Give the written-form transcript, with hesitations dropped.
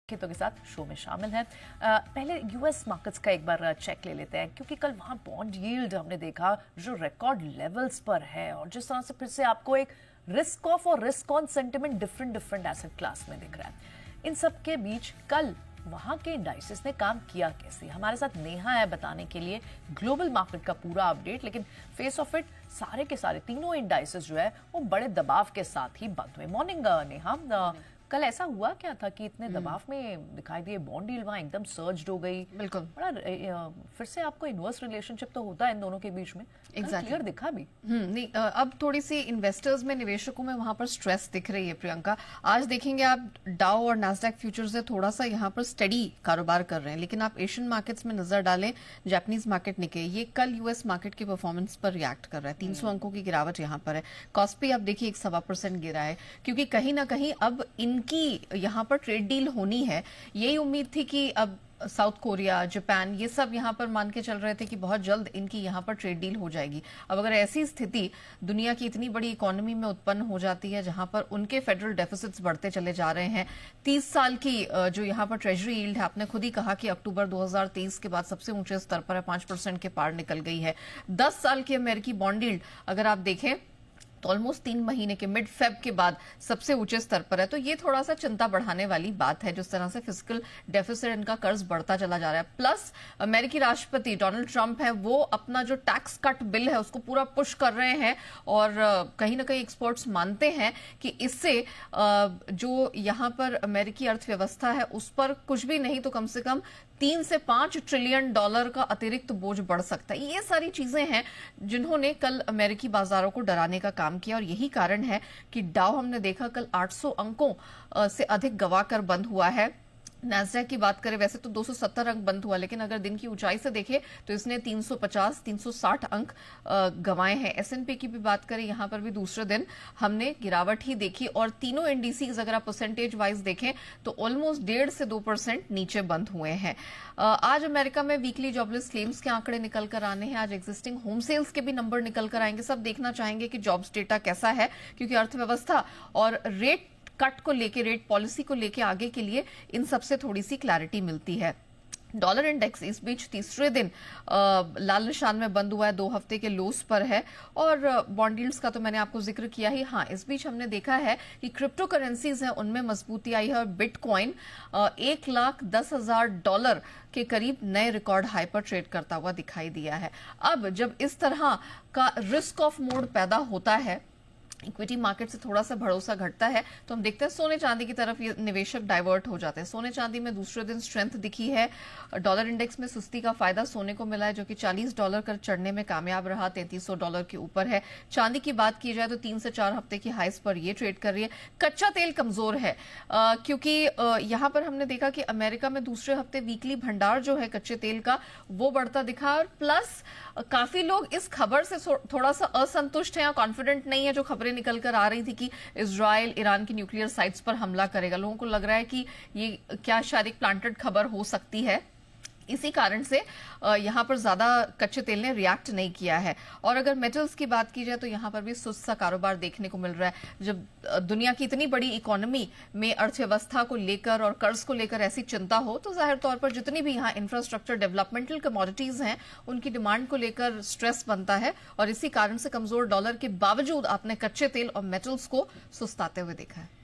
के साथ शो में शामिल हैं। पहले यूएस मार्केट्स का एक बार चेक ले लेते हैं, क्योंकि कल वहां बॉन्ड यील्ड हमने देखा जो रिकॉर्ड लेवल्स पर है, और जिस तरह से फिर से आपको एक रिस्क ऑफ और risk on sentiment different asset class में दिख रहा है। इन सब के बीच कल वहां के इंडाइसेस ने काम किया कैसे, हमारे साथ नेहा है बताने के लिए ग्लोबल मार्केट का पूरा अपडेट। लेकिन फेस ऑफ इट सारे के सारे तीनों इंडाइसेस जो है वो बड़े दबाव के साथ ही बंद हुए। मॉर्निंग नेहा, कल ऐसा हुआ क्या था कि इतने दबाव में दिखाई दिए बॉन्ड यील्ड वहां एकदम सर्ज्ड हो गई? बिल्कुल बड़ा फिर से आपको इनवर्स रिलेशनशिप तो होता है इन दोनों के बीच में, क्लियर दिखा भी। नहीं, अब थोड़ी सी इन्वेस्टर्स में, निवेशकों में वहां पर स्ट्रेस दिख रही है प्रियंका। आज देखेंगे आप डाउ और नैस्डैक फ्यूचर्स है थोड़ा सा यहाँ पर स्टडी कारोबार कर रहे हैं, लेकिन आप एशियन मार्केट्स में नजर डालें, जापानीज मार्केट निके ये कल यूएस मार्केट के परफॉर्मेंस पर रिएक्ट कर रहा है। 300 अंकों की गिरावट यहाँ पर है। कॉस्पी आप देखिए 1.25% गिरा है, क्योंकि कहीं ना कहीं अब इनकी यहाँ पर ट्रेड डील होनी है। यही उम्मीद थी कि अब साउथ कोरिया, जापान, ये सब यहाँ पर मान के चल रहे थे कि बहुत जल्द इनकी यहाँ पर ट्रेड डील हो जाएगी। अब अगर ऐसी स्थिति दुनिया की इतनी बड़ी इकोनॉमी में उत्पन्न हो जाती है जहां पर उनके फेडरल डेफिसिट्स बढ़ते चले जा रहे हैं, 30 साल की जो यहाँ पर ट्रेजरी यील्ड है, आपने खुद ही कहा कि अक्टूबर 2023 के बाद सबसे ऊंचे स्तर पर है, 5% के पार निकल गई है। 10 साल की अमेरिकी बॉन्ड यील्ड अगर आप देखें तो ऑलमोस्ट 3 महीने के मिड फेब के बाद सबसे ऊंचे स्तर पर है। तो ये थोड़ा सा चिंता बढ़ाने वाली बात है, जिस तरह से फिजिकल डेफिसिट, इनका कर्ज बढ़ता चला जा रहा है। प्लस अमेरिकी राष्ट्रपति डोनाल्ड ट्रंप है, वो अपना जो टैक्स कट बिल है उसको पूरा पुश कर रहे हैं, और कहीं ना कहीं एक्सपर्ट्स मानते हैं कि इससे जो यहाँ पर अमेरिकी अर्थव्यवस्था है उस पर कुछ भी नहीं तो कम से कम 3 से 5 ट्रिलियन डॉलर का अतिरिक्त बोझ बढ़ सकता है। ये सारी चीजें हैं जिन्होंने कल अमेरिकी बाजारों को डराने का काम किया, और यही कारण है कि डाउ हमने देखा कल 800 अंकों से अधिक गवाकर बंद हुआ है। नैस्डैक की बात करें वैसे तो 270 अंक बंद हुआ, लेकिन अगर दिन की ऊंचाई से देखें तो इसने 350-360 अंक गंवाए हैं। एसएनपी की भी बात करें, यहां पर भी दूसरे दिन हमने गिरावट ही देखी, और तीनों इंडिसेस अगर आप परसेंटेज वाइज देखें तो ऑलमोस्ट 1.5 से 2% नीचे बंद हुए हैं। आज अमेरिका में वीकली जॉबलेस क्लेम्स के आंकड़े निकल कर आने हैं। आज एग्जिस्टिंग होम सेल्स के भी नंबर निकल कर आएंगे। सब देखना चाहेंगे कि जॉब्स डेटा कैसा है, क्योंकि अर्थव्यवस्था और रेट कट को लेके, रेट पॉलिसी को लेके आगे के लिए इन सबसे थोड़ी सी क्लैरिटी मिलती है। डॉलर इंडेक्स इस बीच तीसरे दिन लाल निशान में बंद हुआ है, 2 हफ्ते के लोस पर है, और बॉन्ड यील्ड्स का तो मैंने आपको जिक्र किया ही। हाँ, इस बीच हमने देखा है कि क्रिप्टो करेंसीज हैं उनमें मजबूती आई है, और बिटकॉइन $1,10,000 के करीब नए रिकॉर्ड हाई पर ट्रेड करता हुआ दिखाई दिया है। अब जब इस तरह का रिस्क ऑफ मोड पैदा होता है, इक्विटी मार्केट से थोड़ा सा भरोसा घटता है, तो हम देखते हैं सोने चांदी की तरफ ये निवेशक डाइवर्ट हो जाते हैं। सोने चांदी में दूसरे दिन स्ट्रेंथ दिखी है। डॉलर इंडेक्स में सुस्ती का फायदा सोने को मिला है, जो कि $40 कर चढ़ने में कामयाब रहा, $3300 के ऊपर है। चांदी की बात की जाए तो 3 से 4 हफ्ते की हाइस पर ये ट्रेड कर रही है। कच्चा तेल कमजोर है, क्योंकि यहां पर हमने देखा कि अमेरिका में दूसरे हफ्ते वीकली भंडार जो है कच्चे तेल का वो बढ़ता दिखा, और प्लस काफी लोग इस खबर से थोड़ा सा असंतुष्ट हैं, कॉन्फिडेंट नहीं है। जो खबरें निकल कर आ रही थी कि इजराइल ईरान की न्यूक्लियर साइट्स पर हमला करेगा, लोगों को लग रहा है कि ये क्या शायद एक प्लांटेड खबर हो सकती है। इसी कारण से यहां पर ज्यादा कच्चे तेल ने रिएक्ट नहीं किया है। और अगर मेटल्स की बात की जाए तो यहां पर भी सुस्त सा कारोबार देखने को मिल रहा है। जब दुनिया की इतनी बड़ी इकोनॉमी में अर्थव्यवस्था को लेकर और कर्ज को लेकर ऐसी चिंता हो, तो जाहिर तौर पर जितनी भी यहां इंफ्रास्ट्रक्चर डेवलपमेंटल कमोडिटीज हैं उनकी डिमांड को लेकर स्ट्रेस बनता है, और इसी कारण से कमजोर डॉलर के बावजूद आपने कच्चे तेल और मेटल्स को सुस्ताते हुए देखा है।